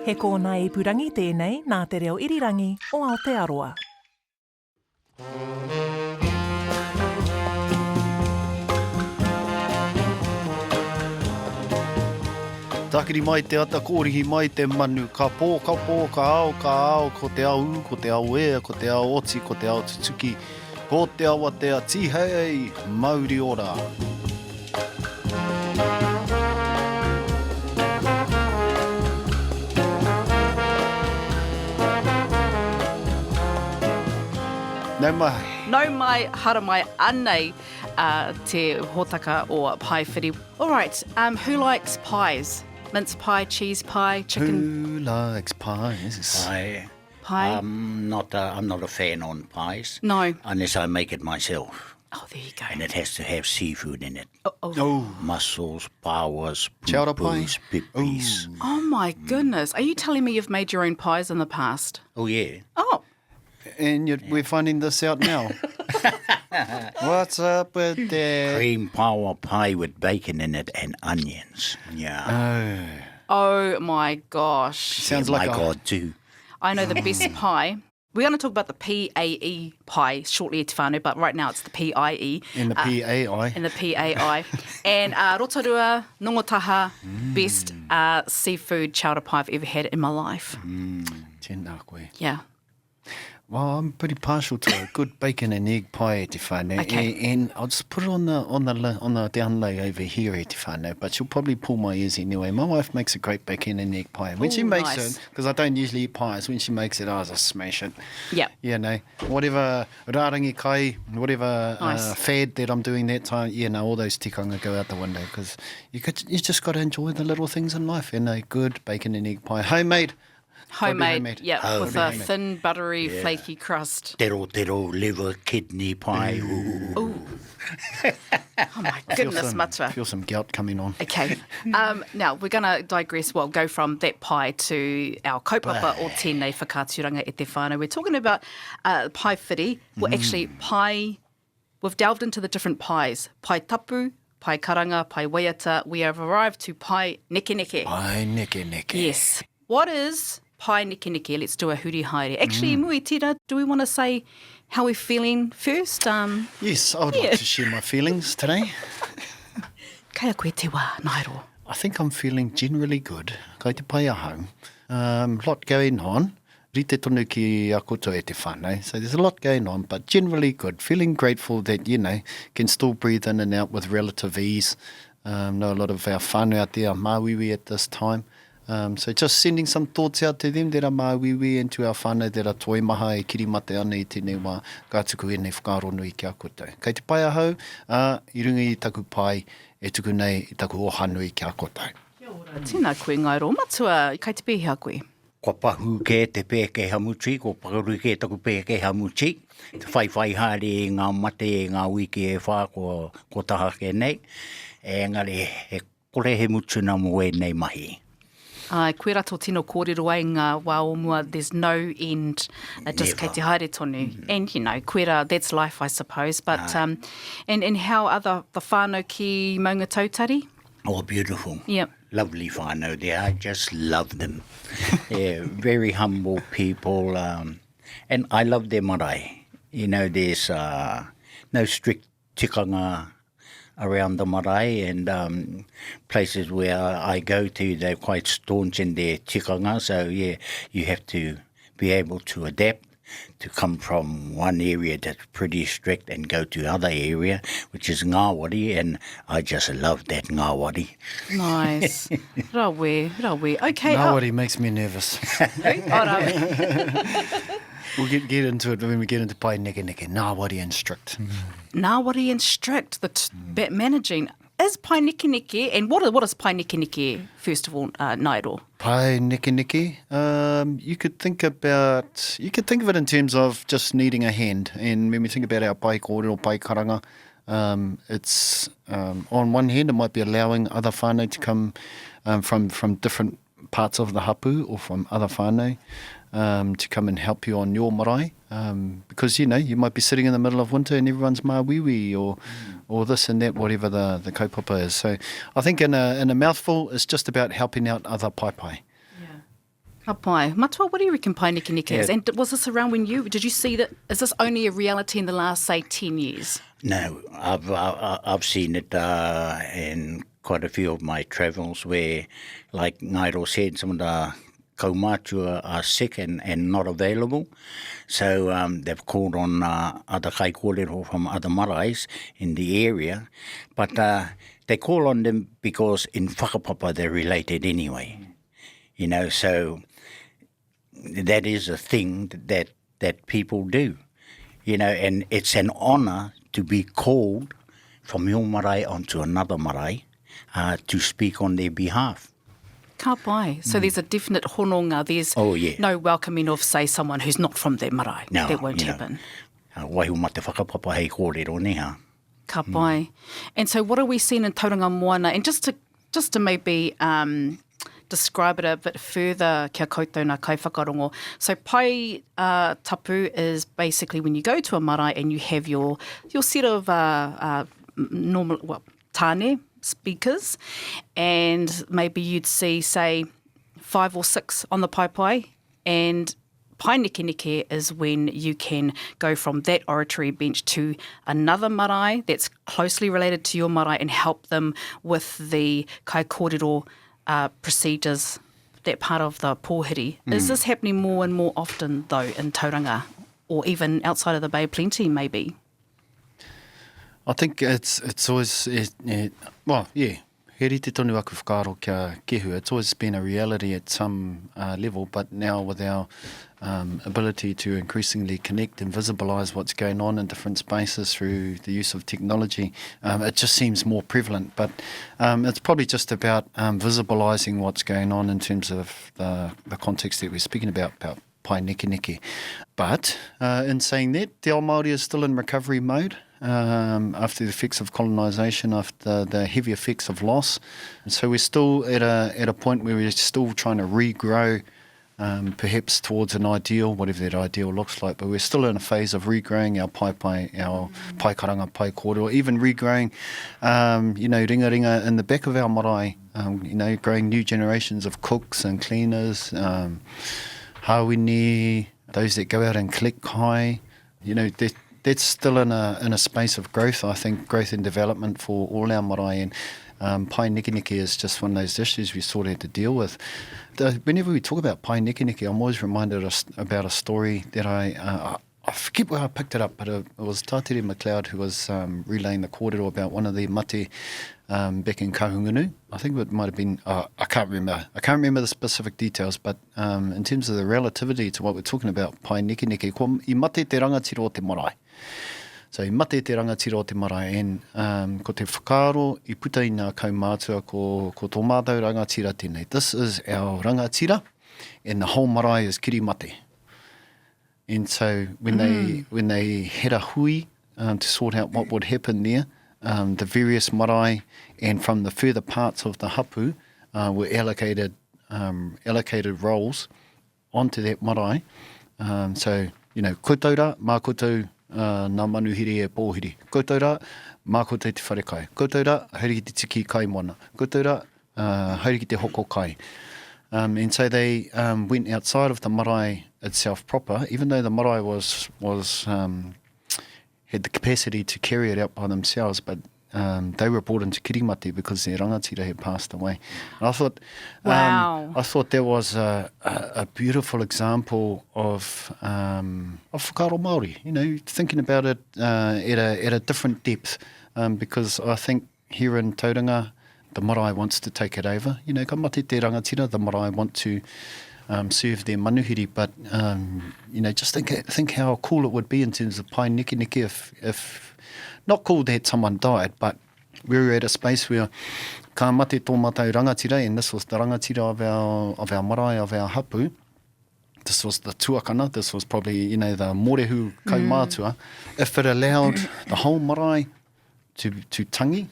He kōna I purangi tēnei nā te reo irirangi o Aotearoa. Takiri mai te ata, kōrihi mai te manu, ka pō, ka ao, ko te ao ea, ko te ao oti, ko te ao tutuki, ko te awa te atihei, Māori ora. Nau mai. Nau mai, hara mai anei te hōtaka o Paewhiri. All right, who likes pies? Mince pie, cheese pie, chicken? Who likes pies? Pie. Pie? I'm not a fan on pies. No. Unless I make it myself. Oh, there you go. And it has to have seafood in it. Oh. Mussels, pawas, Chowder pie. pippies. Oh my goodness. Are you telling me you've made your own pies in the past? Oh, yeah. Oh. And we're finding this out now. What's up with that? Cream pawa pie with bacon in it and onions. Yeah. Oh my gosh. Sounds yeah, like my God, too. I know the best pie. We're going to talk about the PAE pie shortly, Te whānau, but right now it's the PIE. In the PAI. In the PAI. And Rotorua, Nongotaha, best seafood chowder pie I've ever had in my life. Tēnā koe. Yeah. Well, I'm pretty partial to a good bacon and egg pie, te whānau. Okay. And I'll just put it on the down low over here, te whānau. But she'll probably pull my ears anyway. My wife makes a great bacon and egg pie. When she makes nice. it, because I don't usually eat pies, when she makes it, I just smash it. Yeah. You know, whatever rārangi kai, whatever Nice. fad that I'm doing that time, all those tikanga go out the window because you just got to enjoy the little things in life. And a good bacon and egg pie, homemade. Homemade. Yeah, Oh, with a homemade. thin, buttery, flaky crust. Tero, liver, kidney pie. Ooh. Ooh. Oh my goodness, matua. Feel some gout coming on. Okay. Now, we're going to digress, go from that pie to our kaupapa o tēnei whakāturanga e te whānau. We're talking about Paewhiri. Well, actually, pie, we've delved into the different pies. Pae Tapu, Pae Karanga, Pae Waiata. We have arrived to Pae Nekeneke. Pae Nekeneke. Yes. What is Pae Nekeneke? Let's do a huri haere. Actually, Mui Tira, do we want to say how we're feeling first? Yes, I would like to share my feelings today. Kaya koe te wā, Nairo. I think I'm feeling generally good. Kai te pai ahau. Lot going on. Rite tonu ki a koto e te whānau. So there's a lot going on, but generally good. Feeling grateful that, can still breathe in and out with relative ease. Know a lot of our whānau out there are māwiwi at this time. So just sending some thoughts out to them that are māwiwi and to our whānau that are toi maha e kirimate ana i tēnei wā kātuku e nei whakarono i kia koutou. Kei te pai ahau, i runga i taku pai e tuku nei i taku ohanu i kia koutou. Kia ora. Tēnā koe ngairo. Matua, kai te pēhea koe. Ko pahu ke te pēke hamuchi, ko pakaru ke taku pēke hamuchi. Te whaiwhai haere e ngā mate e ngā wiki e whā ko taha ke nei. E ngare he kore he mutu na mo e nei mahi. Koe rato tino kōrero ai ngā wā o mua, there's no end, just kei te haere tonu. And, koe ra, that's life, I suppose. But, and how are the whānau ki Maunga Tautari? Oh, beautiful. Yep. Lovely whānau there. I just love them. They're very humble people. And I love their marae. There's no strict tikanga around the marae, and places where I go to, they're quite staunch in their tikanga. So, you have to be able to adapt, to come from one area that's pretty strict and go to other area, which is ngāwari, and I just love that ngāwari. Nice. Rawe. Okay. Ngāwari makes me nervous. We'll get into it when we get into Pae Nekeneke. Ngāwari and strict. Ngāwari and strict, managing. Is Pae Nekeneke, and what is Pae Nekeneke, first of all, Nairo? Pae Nekeneke, you could think of it in terms of just needing a hand. And when we think about our whaikōrero or Pae Karanga, it's on one hand it might be allowing other whānau to come from different parts of the hapū or from other whānau to come and help you on your marae. Because, you might be sitting in the middle of winter and everyone's māwiwi or this and that, whatever the kaupapa is. So I think in a mouthful, it's just about helping out other paepai. Yeah. Ka pai. Matua, what do you reckon Pae Nekeneke is? And was this around when did you see that, is this only a reality in the last, say, 10 years? No, I've seen it in quite a few of my travels where, like Ngairo said, some of the kaumatua are sick and not available. So they've called on other whaikōrero from other maraes in the area. But they call on them because in whakapapa they're related anyway. You know, so that is a thing that people do. You know, and it's an honour to be called from your marae onto another marae to speak on their behalf. Ka pai. So there's a definite hononga. There's no welcoming of, say, someone who's not from their marae. No, that won't happen. Waihu mate whakapapa hei kōrero neha. Ka pai. And so what are we seeing in Tauranga Moana? And just to maybe describe it a bit further, kia koutou nā kaiwhakarongo. So Pae Tapu is basically when you go to a marae and you have your set of normal, tāne, speakers, and maybe you'd see, say, 5 or 6 on the pai, and Pae Nekeneke is when you can go from that oratory bench to another marae that's closely related to your marae and help them with the kōrero procedures, that part of the Paewhiri. Is this happening more and more often, though, in Tauranga, or even outside of the Bay Plenty, maybe? I think it's always, he rite tonu aku whakaaro kia kehu. It's always been a reality at some level, but now with our ability to increasingly connect and visibilise what's going on in different spaces through the use of technology, it just seems more prevalent. But it's probably just about visibilising what's going on in terms of the context that we're speaking about Pae Nekeneke. But in saying that, Te Ao Māori is still in recovery mode. After the effects of colonisation, after the heavy effects of loss. And so we're still at a point where we're still trying to regrow, perhaps towards an ideal, whatever that ideal looks like, but we're still in a phase of regrowing our our paekaranga, whaikōrero, even regrowing, ringa in the back of our marae, growing new generations of cooks and cleaners, hawini, those that go out and collect kai, that's still in a space of growth, I think, growth and development for all our marae. And Pae Nekeneke is just one of those issues we sort of had to deal with. Whenever we talk about Pae Nekeneke, I'm always reminded about a story that I forget where I picked it up, but it was Tātere McLeod who was relaying the kōrero about one of the mate back in Kahungunu. I think it might have been, I can't remember the specific details, but in terms of the relativity to what we're talking about, Pae Nekeneke, I mate te rangatira o te marae. So I mate te rangatira o te marae, and ko te whakaaro I puta I ngā kaumatua ko tō mātou rangatira tēnei. This is our rangatira, and the whole marae is kiri mate. And so when they had a hui to sort out what would happen there, the various marae and from the further parts of the hapū were allocated roles onto that marae. So, koutou mā koutou ngā manuhiri e pōhiri. Koutou rā, mā koutou te wharekai. Koutou rā, haere ki te tiki kai moana. Koutou rā, haere ki te hoko kai. And so they went outside of the marae itself proper, even though the marae was had the capacity to carry it out by themselves, but they were brought into kirimate because their rangatira had passed away. And I thought, I thought that was a beautiful example of whakaaro Māori. Thinking about it at a different depth, because I think here in Tauranga, the marae wants to take it over. Ka mate te rangatira, the marae want to serve their manuhiri, but just think how cool it would be in terms of Pae Nekeneke if not cool that someone died, but we were at a space where ka mate tō mātou rangatira, and this was the rangatira of our marae, of our hapū. This was the tuakana, this was probably, the morehu kaumatua. If it allowed the whole marae to tangi,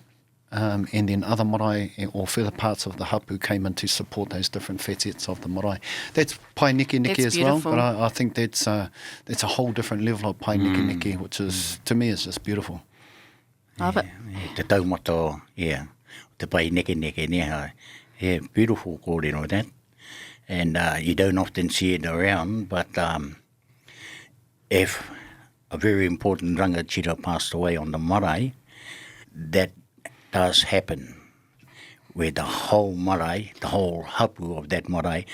and then other marae or further parts of the hapū came in to support those different facets of the marae. That's Pae Nekeneke as beautiful. well, but I think that's a whole different level of Pae Nekeneke, which is, to me, is just beautiful. Love it. Te taumato, te Pae Nekeneke, beautiful kōrero that. And you don't often see it around, but if a very important rangatira passed away on the marae, that does happen, where the whole marae, the whole hapū of that marae,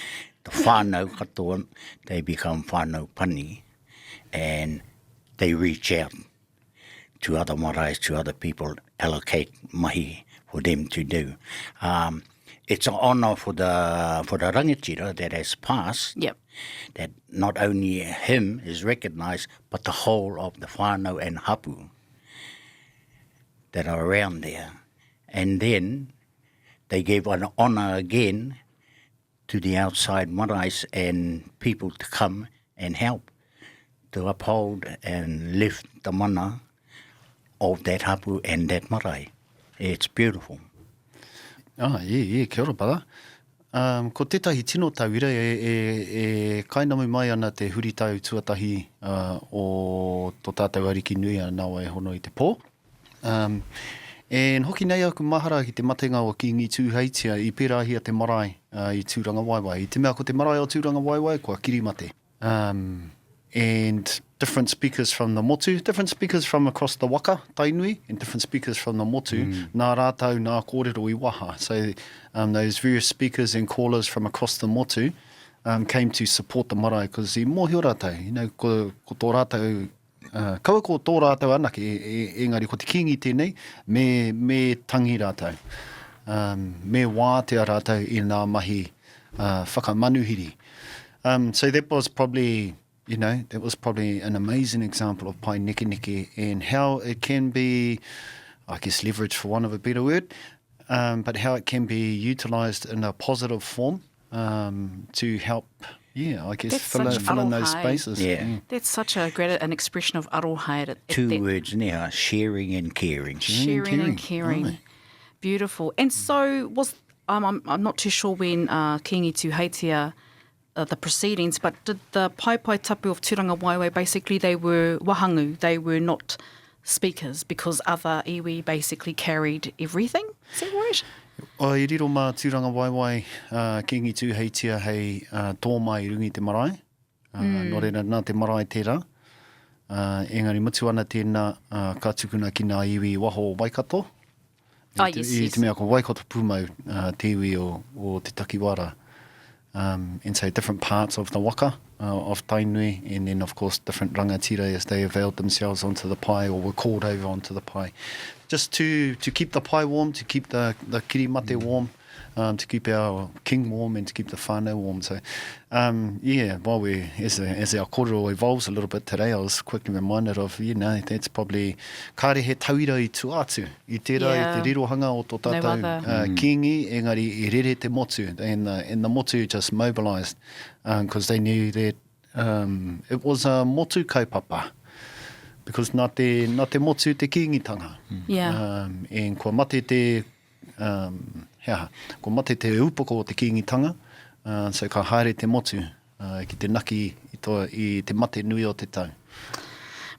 the whānau katoa, they become whānau pani, and they reach out to other maraes, to other people, allocate mahi for them to do. It's an honour for the rangatira that has passed, Yep. that not only him is recognised, but the whole of the whānau and hapū that are around there. And then they gave an honour again to the outside maraes and people to come and help to uphold and lift the mana of that hapū and that marae. It's beautiful. Kia ora pada. Ko tētahi tino tauira e kainamu mai ana te huri tau tuatahi o tō tātou ariki nui ana wai hono I te pō. And hoki nei aku mahara ki te matenga o ki ngi tūheitia I pērahia te marae I tūranga waiwai. I te mea ko te marae o tūranga waiwai, kua kirimate. And different speakers from the motu, different speakers from across the waka, tainui, and different speakers from the motu, nā rātau, nā kōrero I waha. So those various speakers and callers from across the motu came to support the marae, because I mōhio rātau, ko tō rātau, kaua ko tō rātau anake, engari ko te kingi tēnei, me tangi rātau, me wātea rātau I nā mahi whakamanuhiri. So that was probably... that was probably an amazing example of Pae Nekeneke and how it can be, I guess, leveraged for want of a better word, but how it can be utilised in a positive form to help, I guess, fill in those spaces. Yeah. That's such a great an expression of aroha. Two words now, sharing and caring. Sharing and caring. Aye. Beautiful. And so was, I'm not too sure when Kingi Tuheitia the proceedings, but did the Pae Tapu of Tauranga Waiwai, basically they were wahangu, they were not speakers because other iwi basically carried everything? Is that right? I riro mā Tauranga Waiwai ki ngi tūheitia hei tō mai rungi te marae. Nō reira nā te marae tērā. Engari mutu ana tēnā ka tukuna ki nā iwi waho Waikato. Yes. I te mea ko Waikato pūmau te iwi o te takiwara. And so different parts of the waka of Tainui, and then of course different rangatira as they availed themselves onto the pai or were called over onto the pai, just to keep the pai warm, to keep the kirimate warm, to keep our king warm and to keep the whānau warm. So while as our kōrero evolves a little bit today, I was quickly reminded of, that's probably kāre he tauira I tū atu, I tērā I te rirohanga o tō tātou kingi, engari I rere te motu, and the motu just mobilised, because they knew that it was a motu kaupapa, because nā te motu te kingitanga. And kua mate te ko mate te upoko o te kingitanga, so ka haere te motu ki te naki I te mate nui o te tau.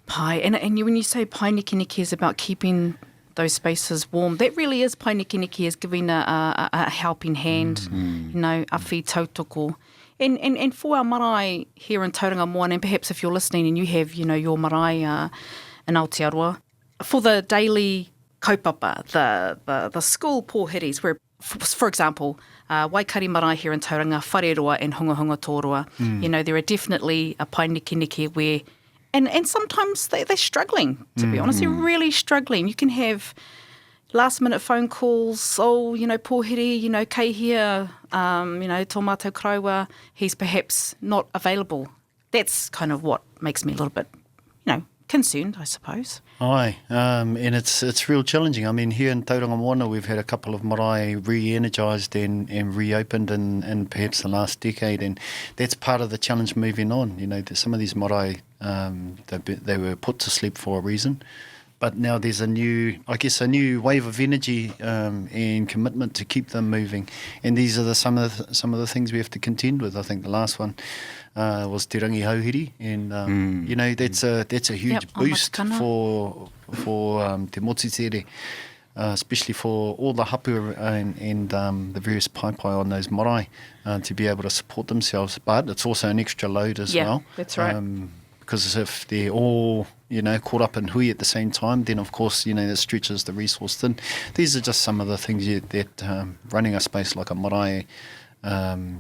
Pai, and when you say Pae Nekeneke is about keeping those spaces warm, that really is Pae Nekeneke, is giving a helping hand, awhi tautoko. And for our marae here in Tauranga Moana, and perhaps if you're listening and you have, your marae in Aotearoa, for the daily kaupapa, the school pōhiris, where, for example, Waikari marae here in Tauranga, whareroa and hungahunga tōroa, there are definitely a Pae Nekeneke where, and sometimes they're struggling, to be honest, they're really struggling. You can have last-minute phone calls, pōhiri, kei hea, tō mātou kraua, he's perhaps not available. That's kind of what makes me a little bit, concerned, I suppose. Aye, and it's real challenging. I mean, here in Tauranga Moana, we've had a couple of marae re-energised and reopened in perhaps the last decade, and that's part of the challenge moving on. Some of these marae, they were put to sleep for a reason, but now there's a new wave of energy and commitment to keep them moving, and these are some of the things we have to contend with. I think the last one was Te Rangi Hauhiri, and that's a huge boost for Te Motu Tere. especially for all the hapū and the various pae on those marae to be able to support themselves. But it's also an extra load as well. Yeah, that's right. Because if they're all, caught up in hui at the same time, then of course, that stretches the resource thin. These are just some of the things that running a space like a marae,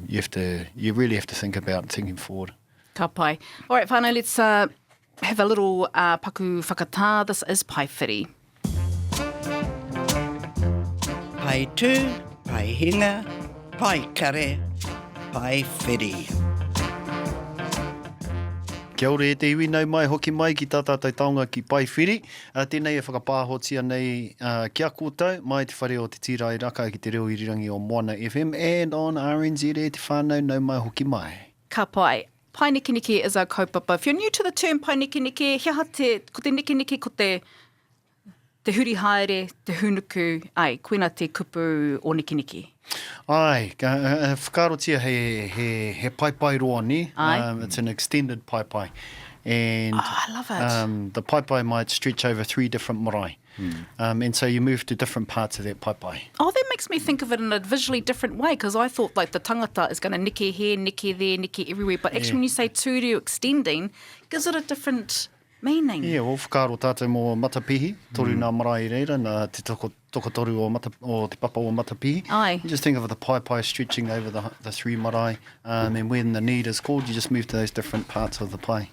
you really have to think about thinking forward. Ka pai. All right, whānau, let's have a little paku whakatā. This is Paewhiri. Pae tū, pae hinga, pae kare, Paewhiri. Kia ora e te iwi nau mai hoki mai ki tā tātou taonga ki Paewhiri. Tēnei e whakapāhotia nei kia kōtau mai te whare o te tīrai raka ki te reo irirangi o Moana FM and on RNZ e te whānau nau mai hoki mai. Ka pai. Pae Nekeneke is our kaupapa. If you're new to the term Pae Nekeneke, ko te nekeneke, ko te huri haere, te hunuku, koina te kupu o nekeneke. Ai, whakarotia he pai roa ni. It's an extended pai. And I love it. the pai might stretch over 3 different marae. And so you move to different parts of that pai. Oh, that makes me think of it in a visually different way, because I thought like the tangata is going to neke here, neke there, neke everywhere. But actually when you say tūreo extending, gives it a different meaning. Yeah, well, whakaro tātou mō matapihi, toru nā marae reira, nā te tokotoru o te papa o matapihi. Ai. You just think of the pai stretching over the 3 marae, and when the need is called, you just move to those different parts of the pai.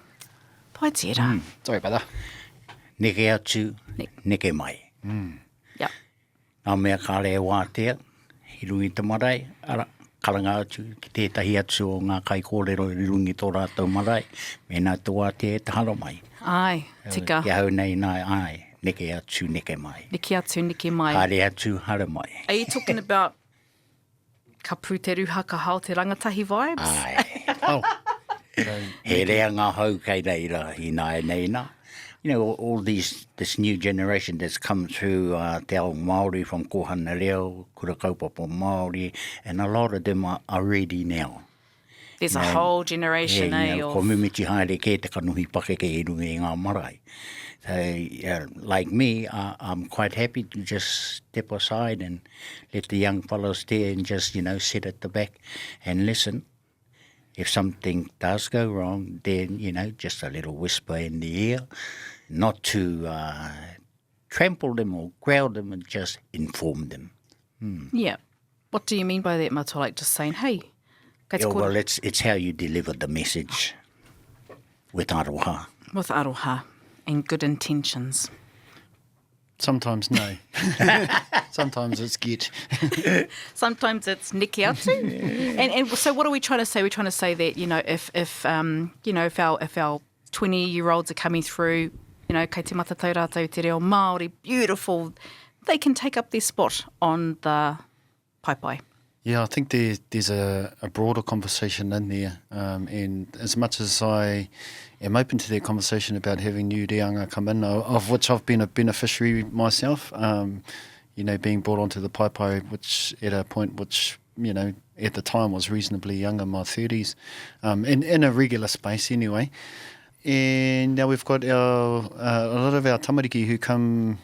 Pai tērā. Sorry about that. Neke atu, neke mai. Yep. Nā mea kāre wātea, i rungi te marae, ara, karanga atu ki tētahi atu o ngā whaikōrero i rungi tō rātou marae, me nā te wātea te haro mai. Ai, tika. Ia hau nei nai, neke atu, neke mai. Neke atu, neke mai. Hare atu, hara mai. Are you talking about ka pū te ruha ka hao te rangatahi vibes? Ai. Oh. He rea ngā hau kei reira i nei nā. All this new generation that's come through te ao Māori from kohana reo, kura kaupapa Māori, and a lot of them are ready now. There's a whole generation, Ko mimiti haere ke te kanuhi pakeke i rungi ngā marae. So, like me, I'm quite happy to just step aside and let the young fellows there and just, sit at the back and listen. If something does go wrong, then, just a little whisper in the ear, not to trample them or growl them, and just inform them. Yeah. What do you mean by that, Matua? Like just saying, hey, Well, it's how you deliver the message with aroha. with aroha and good intentions. Sometimes no. Sometimes it's get. Sometimes it's neke atu. and so what are we trying to say? We're trying to say that, if our 20-year-olds are coming through, kei te matatau rātou te reo Māori, beautiful, they can take up their spot on the pai. Yeah, I think there's a broader conversation in there. And as much as I am open to that conversation about having new reanga come in, of which I've been a beneficiary myself, being brought onto the pai, which at a point which, at the time was reasonably young, in my 30s, in a regular space anyway. And now we've got a lot of our tamariki who come,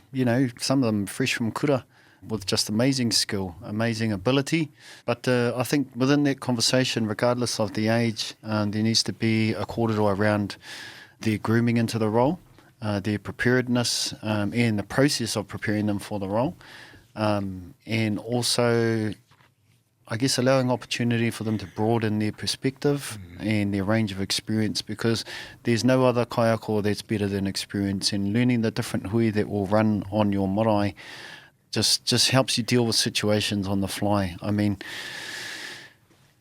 some of them fresh from kura, with just amazing skill, amazing ability. But I think within that conversation, regardless of the age, there needs to be a kōrero around their grooming into the role, their preparedness, and the process of preparing them for the role. And also, I guess, allowing opportunity for them to broaden their perspective and their range of experience, because there's no other kaiako that's better than experience, and learning the different hui that will run on your marae just helps you deal with situations on the fly. I mean,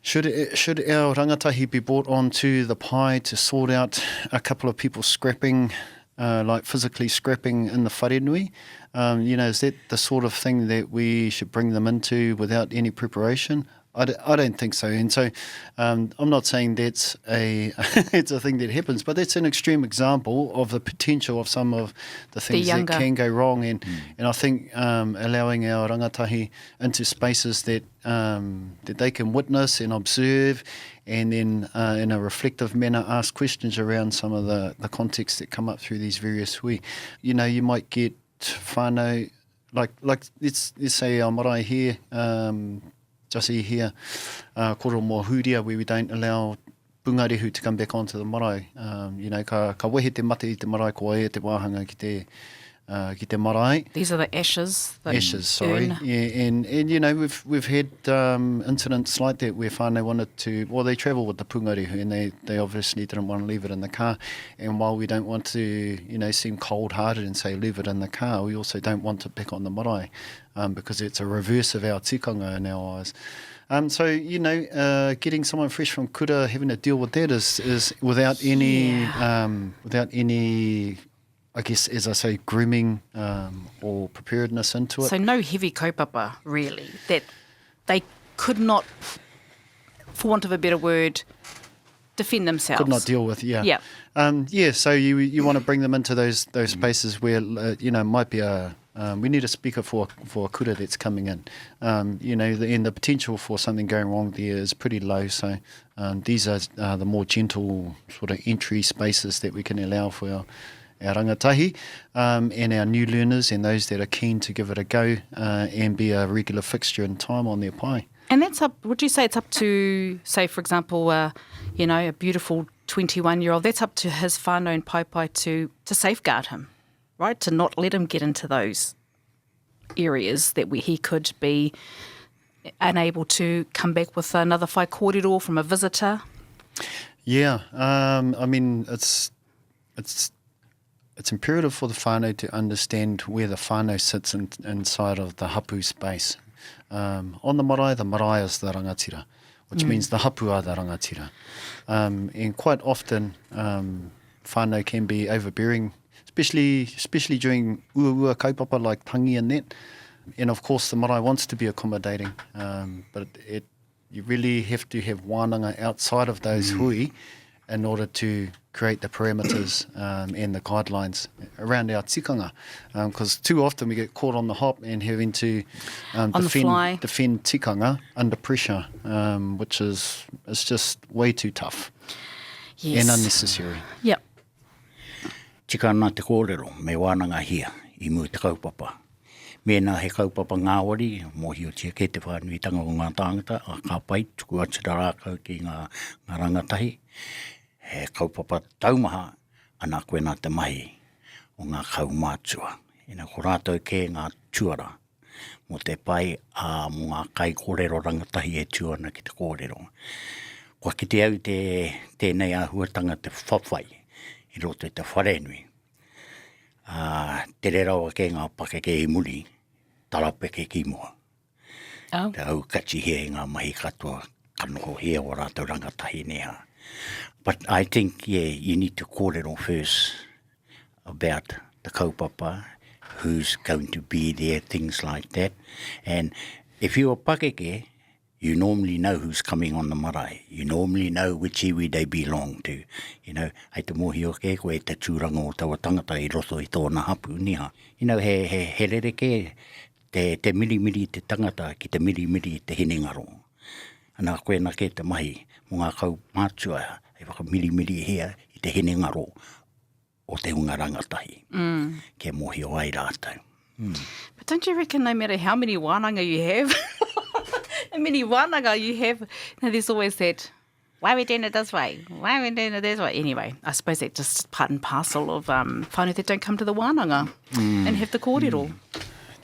should our rangatahi be brought onto the pai to sort out a couple of people scrapping, like physically scrapping in the wharenui? Is that the sort of thing that we should bring them into without any preparation? I don't think so. And so I'm not saying that's it's a thing that happens, but that's an extreme example of the potential of some of the things that can go wrong. And I think allowing our rangatahi into spaces that they can witness and observe, and then in a reflective manner ask questions around some of the contexts that come up through these various hui. You might get whānau like let's say our marae here, Jasi here, koro mō huria, where we don't allow pungarehu to come back onto the marae. Ka wehe te mate I te marae, ko e te wāhanga ki te marae. These are the ashes. The Ashes, sorry. urn. Yeah, and we've had incidents like that where whānau wanted to, well, they travel with the pungarehu and they obviously didn't want to leave it in the car. And while we don't want to, seem cold-hearted and say leave it in the car, we also don't want it back on the marae because it's a reverse of our tikanga in our eyes. So, getting someone fresh from kura, having to deal with that is without any, I guess, as I say, grooming or preparedness into it. So no heavy kaupapa, really, that they could not, for want of a better word, defend themselves. Could not deal with, yeah. Yeah. So you want to bring them into those spaces where, might be we need a speaker for a kura that's coming in. And the potential for something going wrong there is pretty low. So these are the more gentle sort of entry spaces that we can allow for our rangatahi and our new learners and those that are keen to give it a go and be a regular fixture in time on their pai. And that's up, would you say it's up to, say, for example, a beautiful 21-year-old, that's up to his whānau and pai to safeguard him, right? To not let him get into those areas that where he could be unable to come back with another whaikōrero from a visitor. Yeah, it's imperative for the whānau to understand where the whānau sits inside of the hapū space. On the marae is the rangatira, which means the hapū are the rangatira. And quite often, whānau can be overbearing, especially during ua kaupapa like tangi and that. And of course, the marae wants to be accommodating, but you really have to have wānanga outside of those hui in order to create the parameters and the guidelines around our tikanga. Because too often we get caught on the hop and having to defend tikanga under pressure, which is just way too tough and unnecessary. Yep. Tika ana te kōrero, me wānanga hia, I mu te kaupapa. Mēnā he kaupapa ngāwari, mōhi o tia ke te whānuitanga o ngā tāngata, a ka pai, tuku atu rākau ki ngā rangatahi. He kaupapa taumaha, ana koe nā te mahi o ngā kaumatua. Ina ko rātou ke ngā tuara, mo te pai a mo ngā kai kōrero rangatahi e tuana ki te kōrero. Kua ki te au tēnei āhuatanga te whawhai, I roto I te wharenui. Te rerawa ke ngā pake ke I muri, tarapeke ki mua. Oh. Te au kachi he ngā mahi katoa, kanoho hea o rātou rangatahi neha. But I think, you need to kōrero first about the kaupapa, who's going to be there, things like that. And if you're a pakeke, you normally know who's coming on the marae. You normally know which iwi they belong to. Hei te mohi o ke, koe te tūranga o taua tangata I roto I tōna hapū, niha. He rereke, te mirimiri te tangata ki te mirimiri te hinengaro. Ana koe na ke te mahi, mo ngā kaumatua, e waka mirimiri hea I te hinengaro o te hunga rangatahi. Ke mohi o ai rātou. But don't you reckon no matter how many wānanga you have, how many wānanga you have, there's always that, why are we doing it this way? Why are we doing it this way? Anyway, I suppose that's just part and parcel of whānau that don't come to the wānanga and have the kōrero.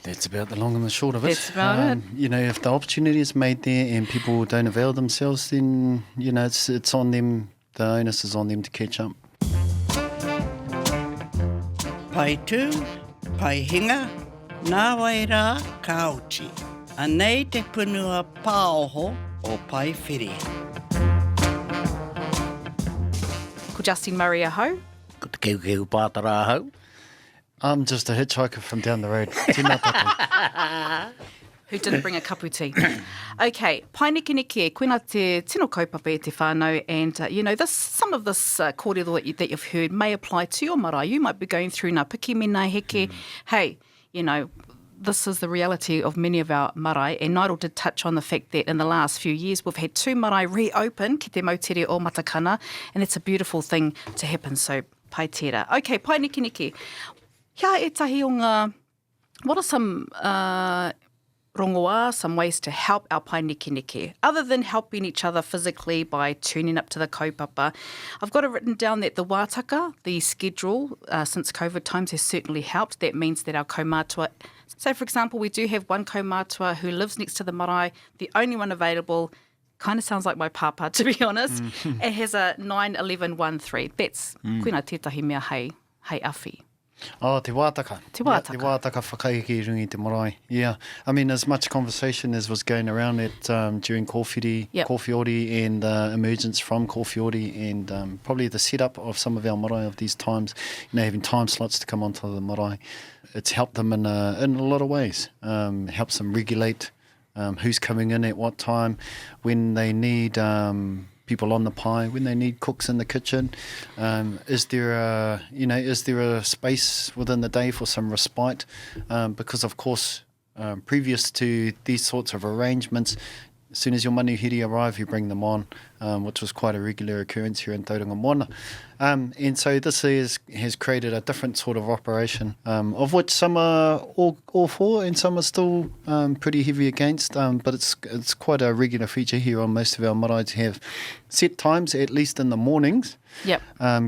That's about the long and the short of it. That's about it. If the opportunity is made there and people don't avail themselves, then, it's on them, the onus is on them to catch up. Pae tū, pae hinga, nā wai rā kauti. Anei te punua pāoho o Paewhiri. Ko Justin Murray ahau. Ko te keu pātara ahau. I'm just a hitchhiker from down the road. Tēnā tātou. Who didn't bring a kapu tea. Okay, Pae Nekeneke, koina te tino kaupapa e te whānau, and some of this kōrero that you've heard may apply to your marae. You might be going through ngā piki me nā heke. Hey, this is the reality of many of our marae, and Nigel did touch on the fact that in the last few years we've had 2 marae reopen ki te mautere o Matakana, and it's a beautiful thing to happen, so pai tērā. Okay, Pae Nekeneke, hea e tahi o ngā what are some rongoa, some ways to help our Pae Nekeneke, other than helping each other physically by turning up to the kaupapa? I've got it written down that the wātaka, the schedule, since COVID times has certainly helped. That means that our kaumatua, say for example, we do have one kaumatua who lives next to the marae, the only one available, kind of sounds like my papa, to be honest. It has a 9-11-1-3. That's kuina tētahi mea hei awhi. Oh, te wātaka. Te wātaka. Yeah, te wātaka whakaeke i rungi te marae. Yeah. I mean, as much conversation as was going around it during kōwhiri, Yep. kōwhiori and emergence from kōwhiori and probably the setup of some of our marae of these times, having time slots to come onto the marae. It's helped them in a lot of ways. Helps them regulate who's coming in at what time, when they need people on the pie, when they need cooks in the kitchen. Is there a space within the day for some respite? Because of course, previous to these sorts of arrangements, as soon as your manuhiri arrive, you bring them on, which was quite a regular occurrence here in Tauranga Moana. And so this has created a different sort of operation, of which some are all for and some are still pretty heavy against, but it's quite a regular feature here on most of our marae to have set times, at least in the mornings, Yep.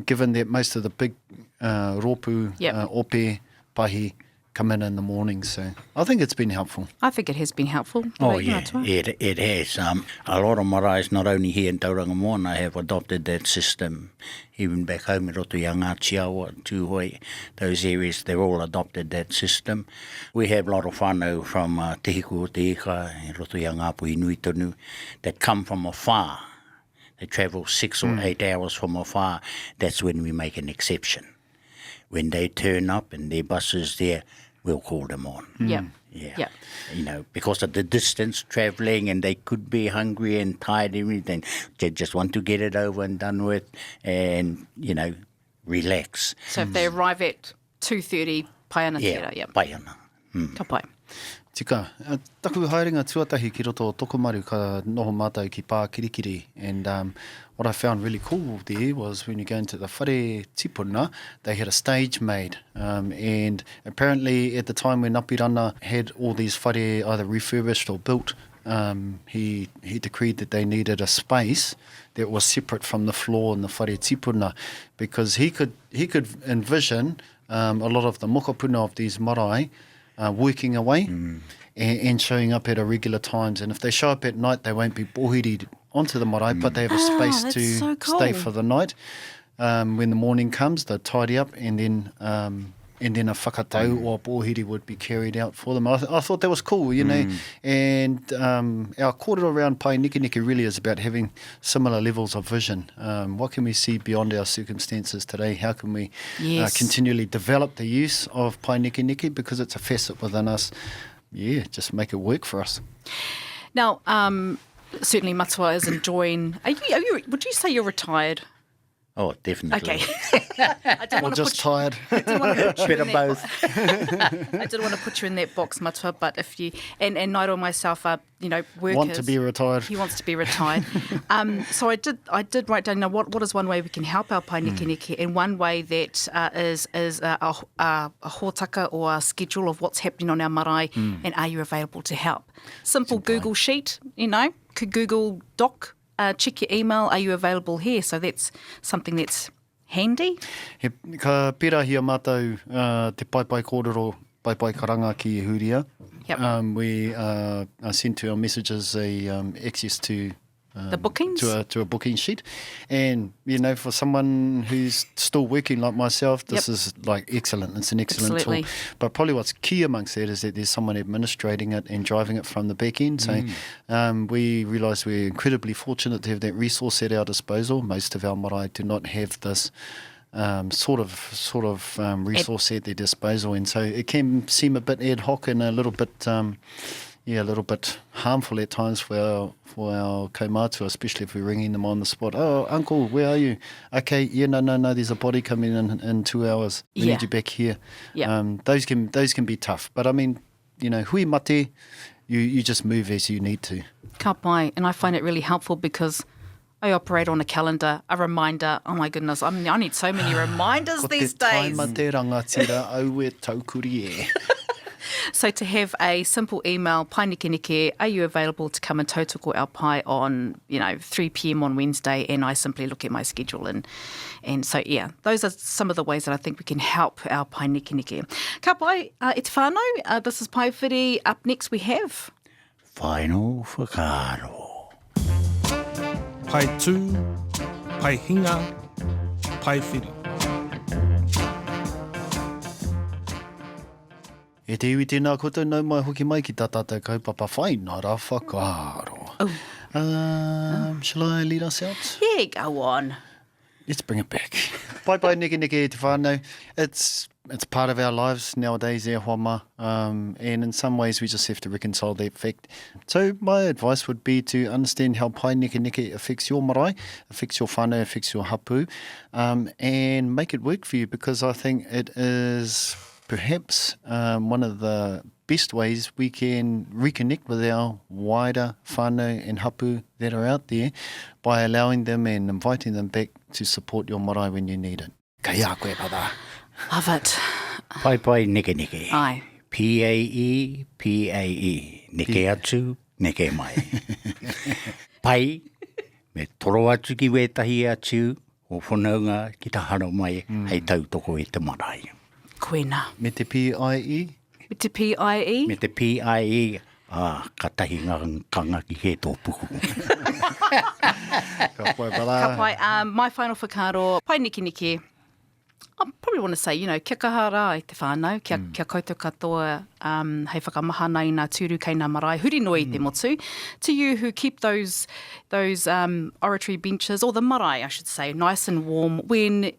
given that most of the big rōpū, Yep. ope, pahi, come in the morning. So I think it's been helpful. I think it has been helpful. Oh, yeah, it has. A lot of maraes, not only here in Tauranga Moana, have adopted that system. Even back home in Roto i Ngātiawa, Tūhoi, those areas, they've all adopted that system. We have a lot of whānau from Te Hiku o Te Ika and Roto i Ngāpuhi Nui Tonu that come from afar. They travel 6 or 8 hours from afar. That's when we make an exception. When they turn up and their bus is there, we'll call them on. Yep. Yeah. Yep. Because of the distance travelling and they could be hungry and tired and everything. They just want to get it over and done with and, relax. So if they arrive at 2:30, paiana tērā. Yep. Paiana. Ka pai. Tika, taku haerenga tuatahi ki roto o Tokomaru ka noho mātou ki Pā Kirikiri. And what I found really cool there was when you go into the whare tipuna, they had a stage made. And apparently at the time when Ngāpirana had all these whare either refurbished or built, he decreed that they needed a space that was separate from the floor in the whare tipuna, because he could envision a lot of the mokopuna of these marae working away and showing up at irregular times. And if they show up at night, they won't be pōhiri onto the marae, but they have a space that's to so cool. stay for the night. When the morning comes, they tidy up and then a whakatau or pōhiri would be carried out for them. I thought that was cool, and our kōrero around Pae Nekeneke really is about having similar levels of vision. What can we see beyond our circumstances today? How can we continually develop the use of Pae Nekeneke, because it's a facet within us? Yeah, just make it work for us. Now, certainly Matua is enjoying... would you say you're retired? Oh, definitely. Okay. I didn't Or want to just tired. I didn't want to put you Bit of in that both. I didn't want to put you in that box, Matua, but if you... And Nairo myself are, workers. Want to be retired. He wants to be retired. So I did write down, what is one way we can help our Pae Nekeneke, and one way that is a hōtaka or a schedule of what's happening on our marae, and are you available to help? Simple Google sheet, could Google Doc, check your email, are you available here? So that's something that's handy. Ka pirahi a mātou te pai kōrero, pai karanga ki e huria. Yep. We sent to our messages access to The bookings? to a booking sheet, and for someone who's still working like myself, this is like excellent. It's an excellent Absolutely. tool. But probably what's key amongst that is that there's someone administrating it and driving it from the back end. So we realise we're incredibly fortunate to have that resource at our disposal. Most of our marae do not have this sort of resource at their disposal, and so it can seem a bit ad hoc and a little bit harmful at times for our kaumatua, especially if we're ringing them on the spot. Oh, uncle, where are you? Okay, no, there's a body coming in 2 hours. We need you back here. Yeah. Those can be tough, but I mean, hui mate, you just move as you need to. Ka pai, and I find it really helpful because I operate on a calendar, a reminder. Oh my goodness, I need so many reminders these days. Ko te taima te rangatira au e taukuri e. So to have a simple email, Pae Nekeneke, are you available to come and tautoko our pai on, 3 p.m. on Wednesday? And I simply look at my schedule. And so, yeah, those are some of the ways that I think we can help our Pae Nekeneke. Ka pai, e te whānau, this is Paewhiri. Up next we have... Final whakaaro. Pae tū, pae hinga, Paewhiri. E te iwi tēnā koutou nau mai hoki mai ki tā tātou kaupapa whainara whakaaro. Shall I lead us out? Yeah, go on. Let's bring it back. Pae Nekeneke e te whānau. It's part of our lives nowadays, e hoa and in some ways we just have to reconcile that fact. So my advice would be to understand how Pae Nekeneke affects your marae, affects your whānau, affects your hapū, and make it work for you, because I think it is perhaps one of the best ways we can reconnect with our wider whānau and hapū that are out there by allowing them and inviting them back to support your marae when you need it. Kia koe pada. Love it. Pae Nekeneke. Ai. Pae, neke atu, neke mai. Pai, me toro atu ki wetahi atu, o whanaunga ki ta haro mai, hei tautoko e te marae. Koena. Me te PIE? Me te PIE. Me te PIE, ka tahi ngā kanga ki he tō puku. Ka koe pada. Ka pai, my final whakaaro, Pae Nekeneke. I probably want to say, kia kaha rā e te whānau, kia koutou katoa, hei whakamahana i ngā tūru kei ngā marae, huri noi te motu. To you who keep those oratory benches, or the marae, I should say, nice and warm, when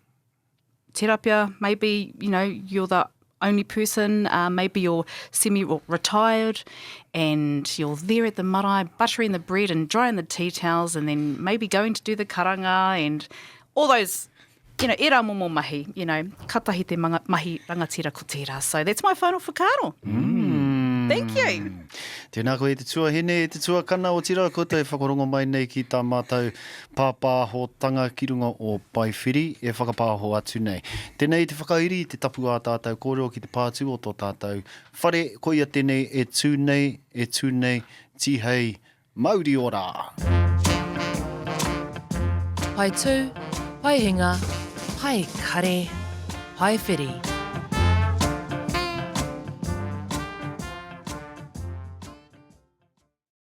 terapia, maybe, you're the only person, maybe you're semi-retired, and you're there at the marae, buttering the bread and drying the tea towels, and then maybe going to do the karanga, and all those... e rā momo mahi, katahi te mahi rangatira ko tērā. So that's my final whakaaro. Thank you. Tēnā koe e te tuahine, e te tuakana o tira koutou e whakarongo mai nei ki tā mātou pāpāhotanga ki runga o Paewhiri e whakapāho atu nei. Tēnei te whakairi, te tapu a tātou kōrero ki te pātū o tō tātou. Whare koia tēnei e tūnei, tihei, Māori ora. Pae tū, pae hinga, pae kare, Paewhiri.